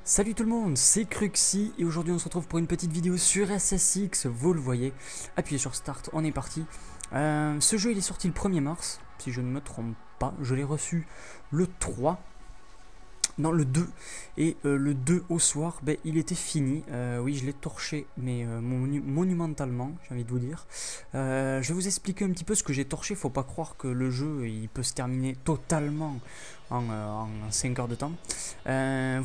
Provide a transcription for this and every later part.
Salut tout le monde, c'est Cruxy et aujourd'hui on se retrouve pour une petite vidéo sur SSX, vous le voyez. Appuyez sur Start, on est parti. Ce jeu il est sorti le 1er mars, si je ne me trompe pas. Je l'ai reçu le 3, non le 2, et le 2 au soir, ben, il était fini. Oui, je l'ai torché, mais monumentalement, j'ai envie de vous dire. Je vais vous expliquer un petit peu ce que j'ai torché. Faut pas croire que le jeu il peut se terminer totalement en 5 heures de temps. Vous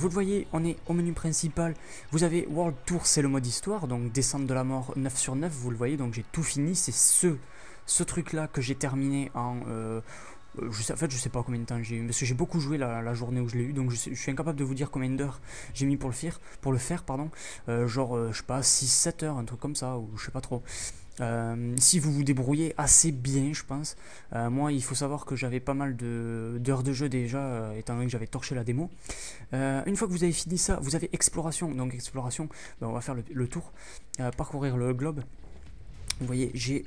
le voyez, on est au menu principal. Vous avez World Tour, c'est le mode histoire, donc descente de la mort 9 sur 9, vous le voyez, donc j'ai tout fini. C'est ce truc là que j'ai terminé en... en fait, je sais pas combien de temps j'ai eu, parce que j'ai beaucoup joué la journée où je l'ai eu, donc je suis incapable de vous dire combien d'heures j'ai mis pour le faire, pardon. Genre, je sais pas, 6-7 heures, un truc comme ça, ou je sais pas trop. Si vous vous débrouillez assez bien, je pense. Moi, il faut savoir que j'avais pas mal d'heures de jeu déjà, étant donné que j'avais torché la démo. Une fois que vous avez fini ça, vous avez exploration. Donc exploration, ben, on va faire le tour, parcourir le globe. Vous voyez, il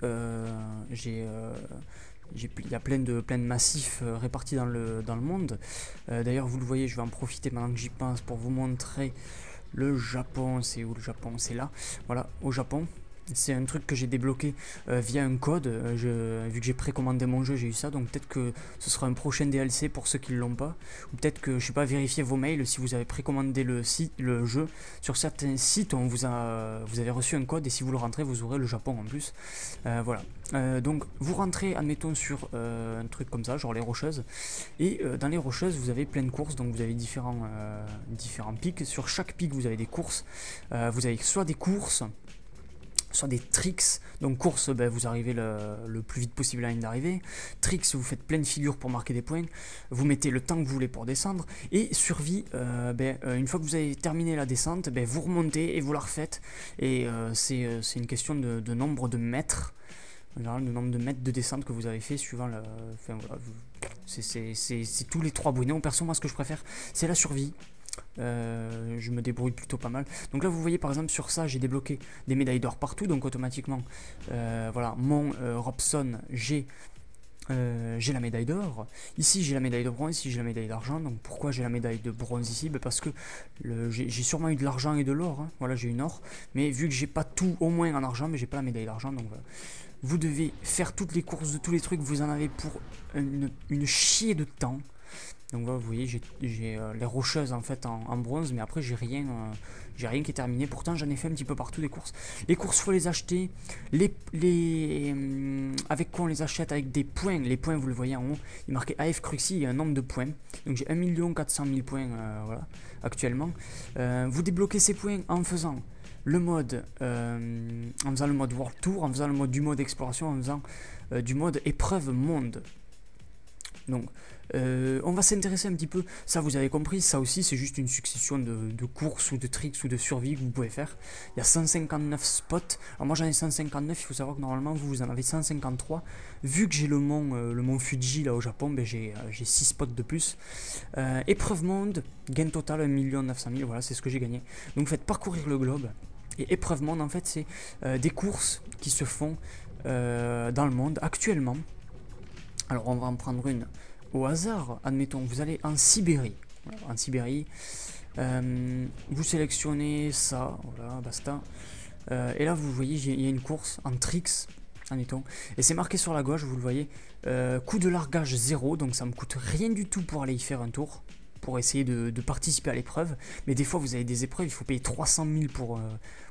y a plein de massifs répartis dans le monde. D'ailleurs, vous le voyez, je vais en profiter maintenant que j'y pense pour vous montrer le Japon. C'est où le Japon? C'est là. Voilà, au Japon. C'est un truc que j'ai débloqué via un code. Vu que j'ai précommandé mon jeu, j'ai eu ça. Donc peut-être que ce sera un prochain DLC pour ceux qui ne l'ont pas. Ou peut-être que, je sais pas, vérifiez vos mails si vous avez précommandé le jeu. Sur certains sites, vous avez reçu un code et si vous le rentrez, vous aurez le Japon en plus. Voilà. Donc vous rentrez, admettons, sur un truc comme ça, genre les Rocheuses. Et dans les Rocheuses, vous avez plein de courses. Donc vous avez différents pics. Sur chaque pic, vous avez des courses. Vous avez soit des courses, soit des tricks. Donc course, ben, vous arrivez le plus vite possible à la ligne d'arrivée. Tricks, vous faites plein de figures pour marquer des points. Vous mettez le temps que vous voulez pour descendre. Et survie, une fois que vous avez terminé la descente, ben, vous remontez et vous la refaites. Et c'est une question de nombre de mètres. En général, le nombre de mètres de descente que vous avez fait suivant le... Enfin, voilà, c'est tous les 3 bouillons. Perso, moi, ce que je préfère, c'est la survie. Je me débrouille plutôt pas mal. Donc là vous voyez par exemple sur ça j'ai débloqué des médailles d'or partout, donc automatiquement voilà, mon Robson, j'ai la médaille d'or. Ici j'ai la médaille de bronze, ici j'ai la médaille d'argent. Donc pourquoi j'ai la médaille de bronze ici? Parce que j'ai sûrement eu de l'argent et de l'or, hein. Voilà, j'ai une or, mais vu que j'ai pas tout au moins en argent, mais j'ai pas la médaille d'argent. Donc voilà. Vous devez faire toutes les courses de tous les trucs, vous en avez pour une chier de temps. Donc voilà, vous voyez, j'ai les Rocheuses en fait en bronze, mais après j'ai rien qui est terminé. Pourtant j'en ai fait un petit peu partout des courses. Les courses, faut les acheter. Avec quoi on les achète? Avec des points. Les points, vous le voyez en haut, il est marqué AF Cruxy, il y a un nombre de points. Donc j'ai 1 400 000 points voilà, actuellement. Vous débloquez ces points en faisant le mode, en faisant le mode World Tour, en faisant le mode exploration, en faisant du mode épreuve monde. Donc on va s'intéresser un petit peu, ça vous avez compris, ça aussi c'est juste une succession de courses ou de tricks ou de survie que vous pouvez faire. Il y a 159 spots, alors moi j'en ai 159, il faut savoir que normalement vous en avez 153. Vu que j'ai le mont Fuji là au Japon, ben j'ai 6 spots de plus. Épreuve monde, gain total 1 900 000, voilà, c'est ce que j'ai gagné. Donc faites parcourir le globe. Et épreuve monde en fait c'est des courses qui se font dans le monde actuellement. Alors on va en prendre une au hasard, admettons, vous allez en Sibérie. Voilà, en Sibérie, vous sélectionnez ça, voilà, basta. Et là vous voyez, il y a une course en tricks, admettons, et c'est marqué sur la gauche, vous le voyez, coût de largage 0, donc ça me coûte rien du tout pour aller y faire un tour, pour essayer de participer à l'épreuve. Mais des fois vous avez des épreuves, il faut payer 300 000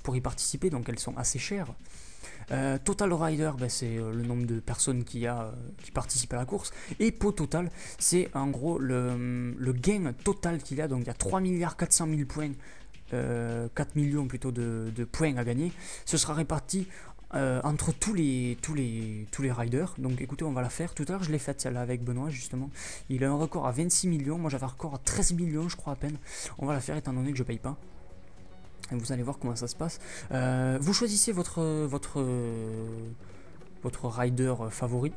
pour y participer, donc elles sont assez chères. Total Rider, ben c'est le nombre de personnes qui participent à la course. Et pot total, c'est en gros le gain total qu'il y a. Donc il y a 3 400 000 points, 4 millions plutôt de points à gagner. Ce sera réparti entre tous les riders. Donc écoutez, on va la faire. Tout à l'heure je l'ai faite celle-là avec Benoît justement. Il a un record à 26 millions, moi j'avais un record à 13 millions je crois à peine. On va la faire étant donné que je paye pas. Et vous allez voir comment ça se passe. Vous choisissez votre rider favori.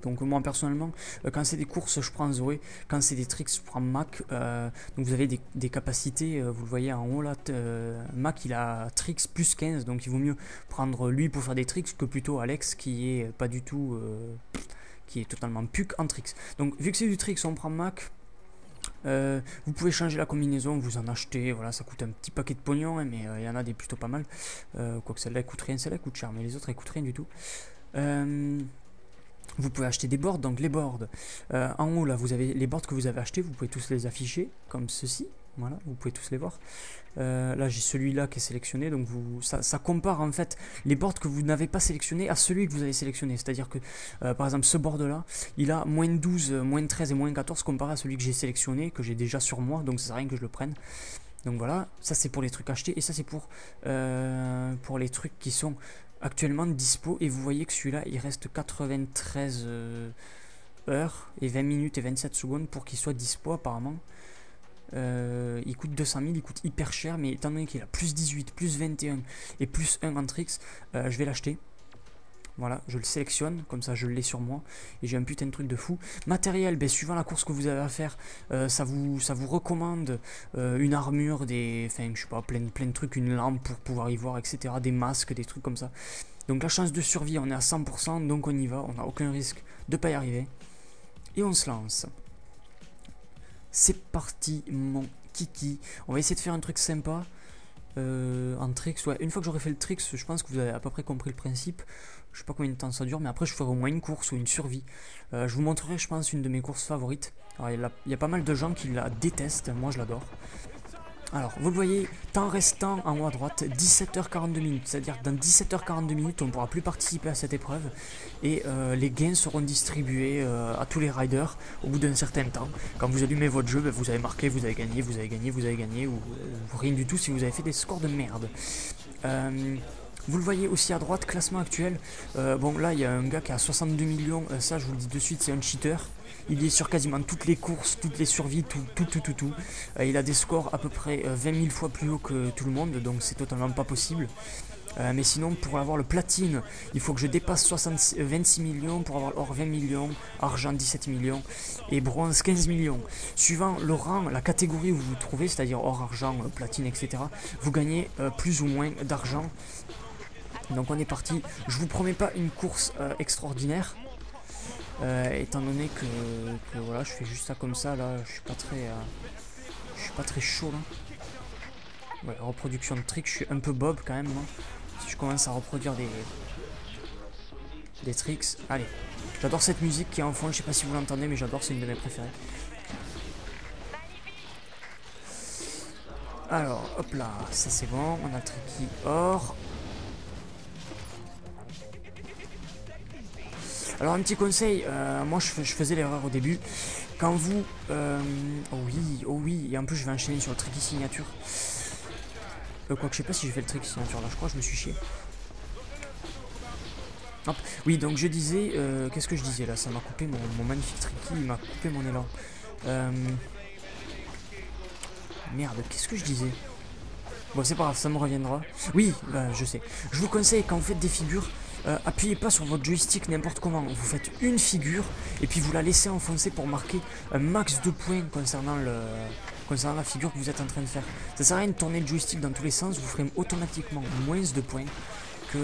Donc moi personnellement, quand c'est des courses, je prends Zoé. Quand c'est des tricks, je prends Mac. Donc vous avez des capacités, vous le voyez en haut là. Mac il a tricks plus 15, donc il vaut mieux prendre lui pour faire des tricks que plutôt Alex qui est pas du tout, qui est totalement puc en tricks. Donc vu que c'est du tricks, on prend Mac. Vous pouvez changer la combinaison, vous en achetez, voilà, ça coûte un petit paquet de pognon, hein, mais il y en a des plutôt pas mal. Quoique celle-là elle coûte rien, celle-là coûte cher, mais les autres elles coûtent rien du tout. Vous pouvez acheter des boards, donc les boards, en haut là vous avez les boards que vous avez achetés, vous pouvez tous les afficher comme ceci, voilà, vous pouvez tous les voir. Là j'ai celui-là qui est sélectionné, donc ça compare en fait les boards que vous n'avez pas sélectionné à celui que vous avez sélectionné, c'est à dire que par exemple ce board là, il a moins 12, moins 13 et moins 14 comparé à celui que j'ai sélectionné, que j'ai déjà sur moi, donc ça sert à rien que je le prenne. Donc voilà, ça c'est pour les trucs achetés, et ça c'est pour les trucs qui sont actuellement dispo, et vous voyez que celui-là il reste 93 heures et 20 minutes et 27 secondes pour qu'il soit dispo apparemment. Il coûte 200 000, il coûte hyper cher, mais étant donné qu'il a plus 18, plus 21 et plus 1 en tricks, je vais l'acheter. Voilà, je le sélectionne, comme ça je l'ai sur moi, et j'ai un putain de truc de fou. Matériel, ben, suivant la course que vous avez à faire, ça vous recommande une armure, enfin je sais pas, plein de trucs, une lampe pour pouvoir y voir, etc. Des masques, des trucs comme ça. Donc la chance de survie, on est à 100%, donc on y va, on n'a aucun risque de pas y arriver. Et on se lance. C'est parti mon kiki, on va essayer de faire un truc sympa. En tricks, ouais, une fois que j'aurai fait le tricks, je pense que vous avez à peu près compris le principe. Je sais pas combien de temps ça dure, mais après je ferai au moins une course ou une survie. Je vous montrerai, je pense, une de mes courses favorites. Alors, il y a pas mal de gens qui la détestent, moi je l'adore. Alors, vous le voyez, temps restant en haut à droite, 17h42 minutes. C'est-à-dire que dans 17h42 minutes, on ne pourra plus participer à cette épreuve. Et les gains seront distribués à tous les riders au bout d'un certain temps. Quand vous allumez votre jeu, ben, vous avez marqué, vous avez gagné, vous avez gagné, vous avez gagné, ou rien du tout si vous avez fait des scores de merde. Vous le voyez aussi à droite, classement actuel. Bon, là, il y a un gars qui a 62 millions. Ça, je vous le dis de suite, c'est un cheater. Il est sur quasiment toutes les courses, toutes les survies, tout. Il a des scores à peu près 20 000 fois plus haut que tout le monde, donc c'est totalement pas possible. Mais sinon, pour avoir le platine, il faut que je dépasse 26 millions, pour avoir or 20 millions, argent 17 millions et bronze 15 millions. Suivant le rang, la catégorie où vous vous trouvez, c'est-à-dire or, argent, platine, etc., vous gagnez plus ou moins d'argent. Donc on est parti. Je vous promets pas une course extraordinaire. Étant donné que voilà, je fais juste ça comme ça là, je suis pas très chaud là. Ouais, reproduction de tricks, je suis un peu bob quand même moi. Si je commence à reproduire des tricks, allez. J'adore cette musique qui est en fond, je sais pas si vous l'entendez, mais j'adore, c'est une de mes préférées. Alors, hop là, ça c'est bon, on a le tricky or. Alors un petit conseil, moi je faisais l'erreur au début. Quand vous... oh oui, et en plus je vais enchaîner sur le tricky signature. Quoique je sais pas si j'ai fait le tricky signature là, je crois que je me suis chié. Hop. Oui, donc je disais, qu'est-ce que je disais là? Ça m'a coupé mon magnifique tricky, il m'a coupé mon élan. Merde, qu'est-ce que je disais? Bon, c'est pas grave, ça me reviendra. Oui, bah, je sais. Je vous conseille quand vous faites des figures, appuyez pas sur votre joystick n'importe comment. Vous faites une figure et puis vous la laissez enfoncer pour marquer un max de points concernant la figure que vous êtes en train de faire. Ça sert à rien de tourner le joystick dans tous les sens, vous ferez automatiquement moins de points que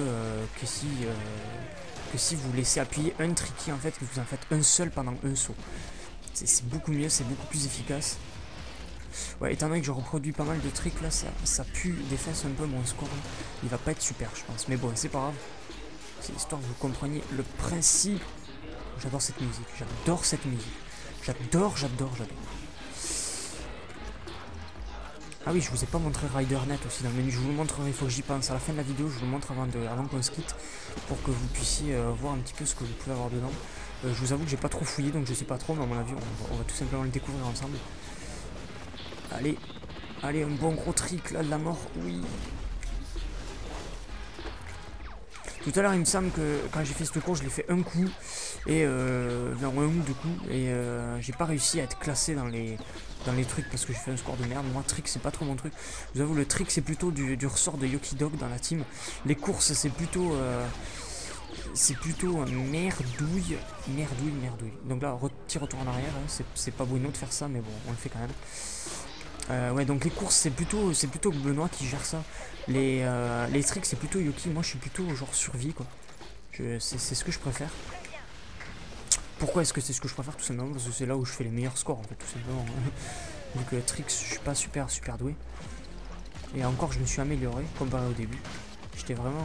si vous laissez appuyer un tricky en fait, que vous en faites un seul pendant un saut. C'est beaucoup mieux, c'est beaucoup plus efficace. Ouais, étant donné que je reproduis pas mal de tricks là, ça pue des fesses un peu mon score. Il va pas être super, je pense. Mais bon, c'est pas grave. C'est histoire que vous compreniez le principe. J'adore cette musique, j'adore cette musique. J'adore. Ah oui, je vous ai pas montré RiderNet aussi dans le menu. Je vous le montrerai, il faut que j'y pense. À la fin de la vidéo, je vous le montre avant qu'on se quitte. Pour que vous puissiez voir un petit peu ce que vous pouvez avoir dedans. Je vous avoue que j'ai pas trop fouillé, donc je sais pas trop. Mais à mon avis, on va tout simplement le découvrir ensemble. Allez, un bon gros trick là de la mort, oui. Tout à l'heure il me semble que quand j'ai fait ce cours je l'ai fait un coup et un ou deux coups et j'ai pas réussi à être classé dans les trucs parce que j'ai fait un score de merde. Moi trick c'est pas trop mon truc. Je vous avoue le trick c'est plutôt du ressort de Yoki Dog dans la team. Les courses c'est plutôt merdouille. Donc là petit retour en arrière, hein. C'est pas bueno de faire ça mais bon on le fait quand même. Ouais, donc les courses c'est plutôt Benoît qui gère ça. Les tricks c'est plutôt Yoki. Moi je suis plutôt genre survie quoi. C'est ce que je préfère. Pourquoi est-ce que c'est ce que je préfère? Tout simplement parce que c'est là où je fais les meilleurs scores en fait, tout simplement. Vu que Trix, je suis pas super doué. Et encore, je me suis amélioré comparé au début. J'étais vraiment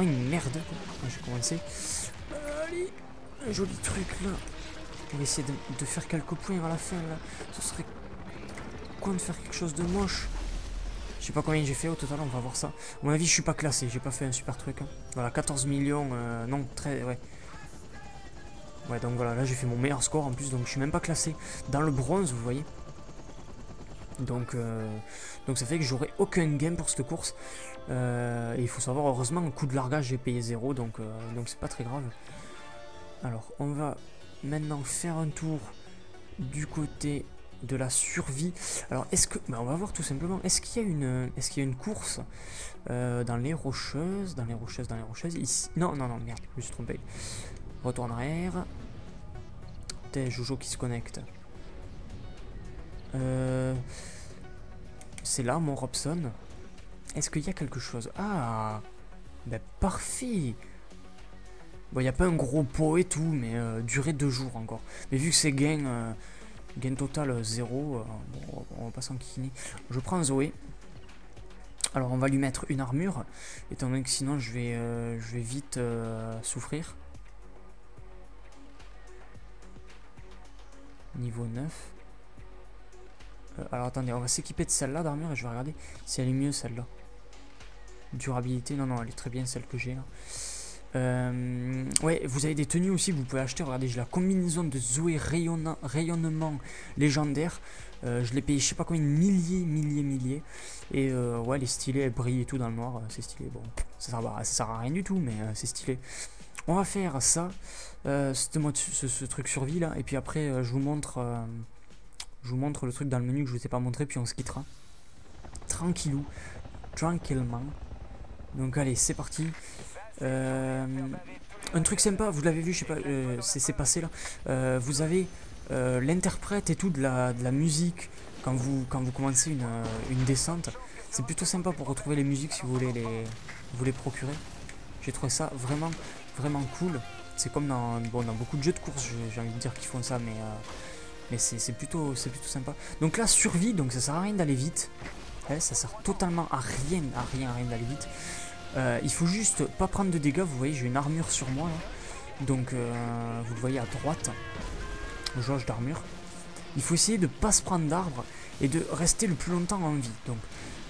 une merde quoi, quand j'ai commencé. Allez, un joli truc là. On va essayer de faire quelques points à la fin là. Ce serait con de faire quelque chose de moche. Je sais pas combien j'ai fait au total, on va voir ça. À mon avis, je suis pas classé, j'ai pas fait un super truc. Hein. Voilà, 14 millions, non, très, ouais. Ouais, donc voilà, là j'ai fait mon meilleur score en plus, donc je suis même pas classé dans le bronze, vous voyez. Donc ça fait que j'aurai aucun game pour cette course. Et il faut savoir, heureusement, au coup de largage, j'ai payé 0, donc c'est pas très grave. Alors, on va maintenant faire un tour du côté de la survie. Alors, est-ce que... on va voir tout simplement, est-ce qu'il y a une course dans les rocheuses, ici. Non, merde, je me suis trompé. Retour en arrière. T'es Jojo qui se connecte. C'est là, mon Robson. Est-ce qu'il y a quelque chose? Ah, ben parfait. Bon, il n'y a pas un gros pot et tout, mais durée 2 jours encore. Mais vu que c'est gain total 0, bon, on va pas s'enquiquiner. Je prends Zoé. Alors, on va lui mettre une armure, étant donné que sinon je vais vite souffrir. Niveau 9. Alors attendez, on va s'équiper de celle-là d'armure et je vais regarder si elle est mieux celle-là. Durabilité, non, elle est très bien celle que j'ai là. Ouais, vous avez des tenues aussi que vous pouvez acheter. Regardez, j'ai la combinaison de Zoé rayonnement légendaire. Je l'ai payé je sais pas combien de milliers. Et ouais, elle est stylée, elle brille et tout dans le noir. C'est stylé. Bon, ça sert à rien du tout, mais c'est stylé. On va faire ça, ce truc survie là. Et puis après, je vous montre le truc dans le menu que je vous ai pas montré. Puis on se quittera. Tranquillement. Donc allez, c'est parti. Un truc sympa, vous l'avez vu, je sais pas, c'est passé là. Vous avez l'interprète et tout de la musique quand vous commencez une descente. C'est plutôt sympa pour retrouver les musiques si vous voulez les procurer. J'ai trouvé ça vraiment cool. C'est comme dans beaucoup de jeux de course, j'ai envie de dire qu'ils font ça, mais c'est plutôt sympa. Donc là, survie, donc ça sert à rien d'aller vite. Ça sert totalement à rien d'aller vite. Il faut juste pas prendre de dégâts. Vous voyez, j'ai une armure sur moi là. Donc vous le voyez à droite, jauge d'armure. Il faut essayer de pas se prendre d'arbres et de rester le plus longtemps en vie. Donc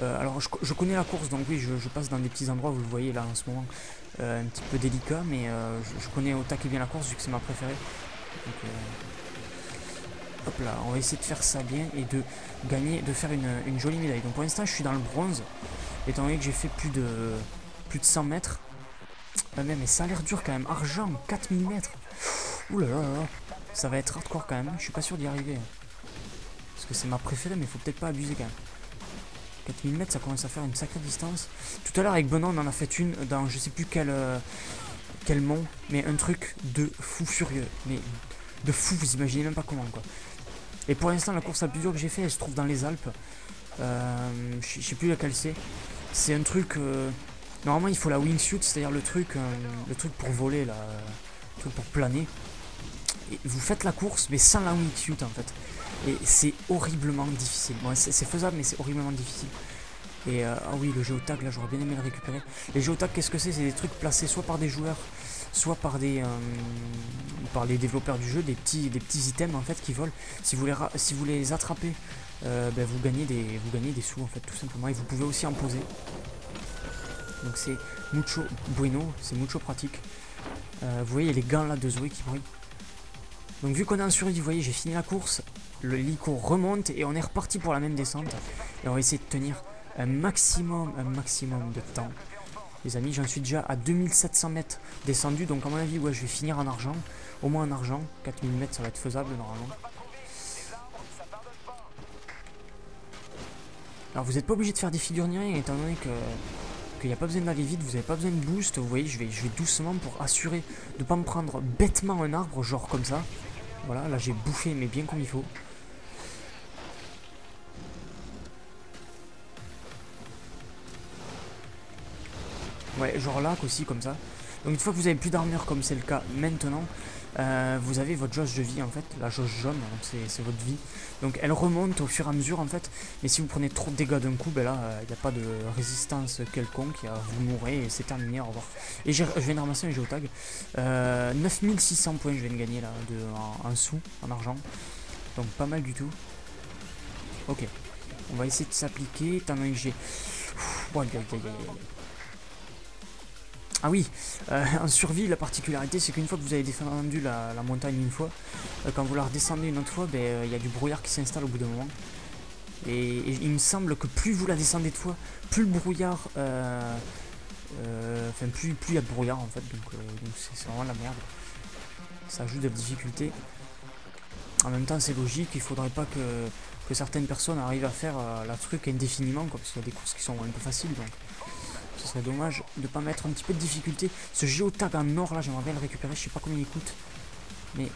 alors je connais la course, donc oui, je passe dans des petits endroits, vous le voyez là en ce moment, un petit peu délicat, mais je connais au taquet bien la course vu que c'est ma préférée. Donc, hop là, on va essayer de faire ça bien et de gagner, de faire une jolie médaille. Donc pour l'instant je suis dans le bronze, étant donné que j'ai fait plus de 100 mètres. Mais ça a l'air dur quand même. Argent, 4000 mètres. Ouh là là là. Ça va être hardcore quand même. Je suis pas sûr d'y arriver. Parce que c'est ma préférée, mais il faut peut-être pas abuser quand même. 4000 mètres, ça commence à faire une sacrée distance. Tout à l'heure avec Benoît, on en a fait une dans je sais plus quel mont. Mais un truc de fou furieux. Mais de fou, vous imaginez même pas comment quoi. Et pour l'instant, la course la plus dure que j'ai fait, elle se trouve dans les Alpes. Je sais plus laquelle c'est. C'est un truc... Normalement il faut la wingsuit, c'est-à-dire le truc pour voler là, le truc pour planer. Et vous faites la course mais sans la wingsuit en fait. Et c'est horriblement difficile. Bon, c'est faisable mais c'est horriblement difficile. Et ah oui, le géotag là j'aurais bien aimé le récupérer. Les géotags, qu'est-ce que c'est? C'est des trucs placés soit par des joueurs, soit par les développeurs du jeu, des petits items en fait qui volent. Si vous les attrapez, vous gagnez des sous en fait tout simplement. Et vous pouvez aussi en poser. Donc c'est mucho bueno, c'est mucho pratique. Vous voyez les gants là de Zoé qui brillent. Donc vu qu'on est en survie, vous voyez, j'ai fini la course. Le hélico remonte et on est reparti pour la même descente. Et on va essayer de tenir un maximum de temps. Les amis, j'en suis déjà à 2700 mètres descendu. Donc à mon avis, ouais, je vais finir en argent. Au moins en argent. 4000 mètres, ça va être faisable normalement. Alors vous n'êtes pas obligé de faire des figures ni rien, étant donné que... il n'y a pas besoin d'aller vite, vous n'avez pas besoin de boost. Vous voyez, je vais doucement pour assurer de ne pas me prendre bêtement un arbre, genre comme ça. Voilà, là j'ai bouffé, mais bien comme il faut. Ouais, genre là aussi, comme ça. Donc une fois que vous avez plus d'armure, comme c'est le cas maintenant, vous avez votre jauge de vie en fait, la jauge jaune, c'est votre vie. Donc elle remonte au fur et à mesure en fait, mais si vous prenez trop de dégâts d'un coup, ben là il n'y a pas de résistance quelconque, vous mourrez et c'est terminé, au revoir. Et je viens de ramasser un géotag, 9600 points je viens de gagner là, en sous, en argent, donc pas mal du tout. Ok, on va essayer de s'appliquer, étant donné que j'ai... Ah oui, en survie, la particularité, c'est qu'une fois que vous avez descendu la montagne une fois, quand vous la redescendez une autre fois, il y a du brouillard qui s'installe au bout d'un moment. Et il me semble que plus vous la descendez de fois, plus le brouillard... Enfin, plus il y a de brouillard en fait, donc c'est vraiment la merde. Ça ajoute de la difficulté. En même temps, c'est logique, il faudrait pas que certaines personnes arrivent à faire la truc indéfiniment, quoi, parce qu'il y a des courses qui sont un peu faciles, donc... Ce serait dommage de pas mettre un petit peu de difficulté. Ce géotag en or là, j'aimerais bien le récupérer. Je sais pas combien il coûte, mais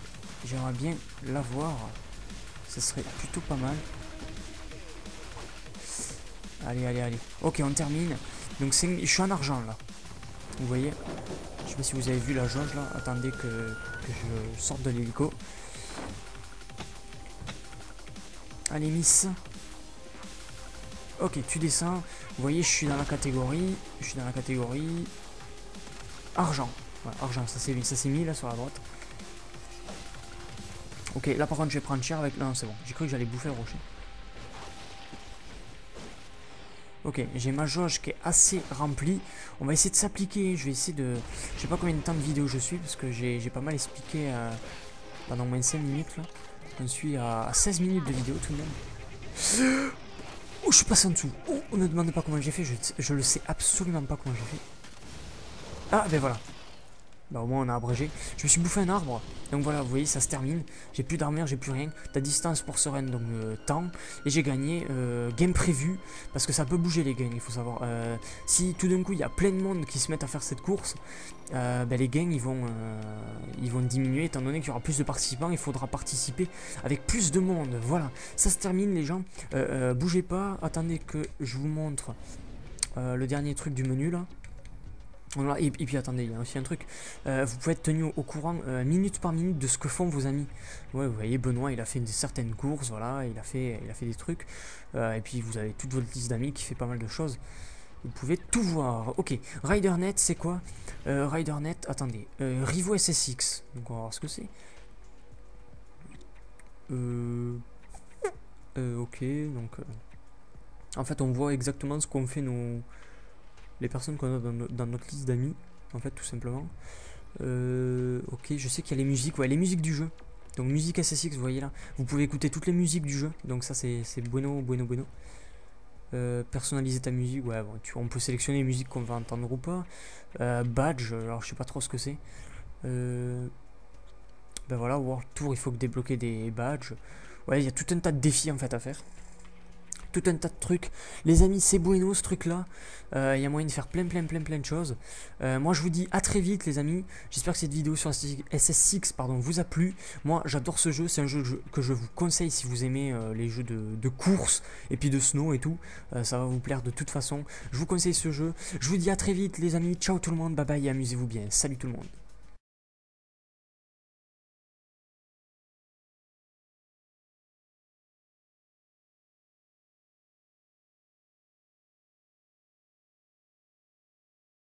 j'aimerais bien l'avoir. Ce serait plutôt pas mal. Allez, allez, allez. Ok, on termine. Donc je suis en argent là. Vous voyez. Je sais pas si vous avez vu la jauge là. Attendez que je sorte de l'hélico. Allez, Miss. Ok, tu descends. Vous voyez, je suis dans la catégorie. Argent. Ouais, argent, ça s'est mis là sur la droite. Ok, là par contre, je vais prendre cher avec. Non, c'est bon. J'ai cru que j'allais bouffer le rocher. Ok, j'ai ma jauge qui est assez remplie. On va essayer de s'appliquer. Je vais essayer de... Je sais pas combien de temps de vidéo je suis, parce que j'ai pas mal expliqué pendant moins de 5 minutes là. Je suis à 16 minutes de vidéo tout de même. Oh, je suis passé en dessous. Oh, on ne me demande pas comment j'ai fait. Je le sais absolument pas comment j'ai fait. Ah, ben voilà. Bah au moins on a abrégé. Je me suis bouffé un arbre. Donc voilà, vous voyez, ça se termine. J'ai plus d'armure, j'ai plus rien. Ta distance pour ce run, donc temps. Et j'ai gagné game prévu. Parce que ça peut bouger les gains, il faut savoir. Si tout d'un coup il y a plein de monde qui se mettent à faire cette course, les gains ils vont diminuer. Étant donné qu'il y aura plus de participants, il faudra participer avec plus de monde. Voilà, ça se termine les gens. Bougez pas, attendez que je vous montre le dernier truc du menu là. Voilà, et puis attendez, il y a aussi un truc, vous pouvez être tenu au courant minute par minute de ce que font vos amis. Ouais, vous voyez, Benoît il a fait certaines courses, voilà, il a fait des trucs, et puis vous avez toute votre liste d'amis qui fait pas mal de choses. Vous pouvez tout voir. Ok, RiderNet c'est quoi? RiderNet, attendez, Rivo SSX, donc on va voir ce que c'est. Ok, donc en fait on voit exactement ce qu'on fait les personnes qu'on a dans notre liste d'amis, en fait, tout simplement. Ok, je sais qu'il y a les musiques, ouais, les musiques du jeu. Donc, musique SSX, vous voyez là. Vous pouvez écouter toutes les musiques du jeu. Donc, ça, c'est bueno. Personnaliser ta musique, ouais, bon, on peut sélectionner les musiques qu'on va entendre ou pas. Badge, alors je sais pas trop ce que c'est. Ben voilà, World Tour, il faut que débloquer des badges. Ouais, il y a tout un tas de défis en fait à faire. Tout un tas de trucs. Les amis, c'est bueno ce truc là. Il y a moyen de faire plein de choses. Moi je vous dis à très vite les amis. J'espère que cette vidéo sur SSX vous a plu. Moi j'adore ce jeu. C'est un jeu que je vous conseille si vous aimez les jeux de course et puis de snow et tout. Ça va vous plaire de toute façon. Je vous conseille ce jeu. Je vous dis à très vite les amis. Ciao tout le monde. Bye bye et amusez-vous bien. Salut tout le monde.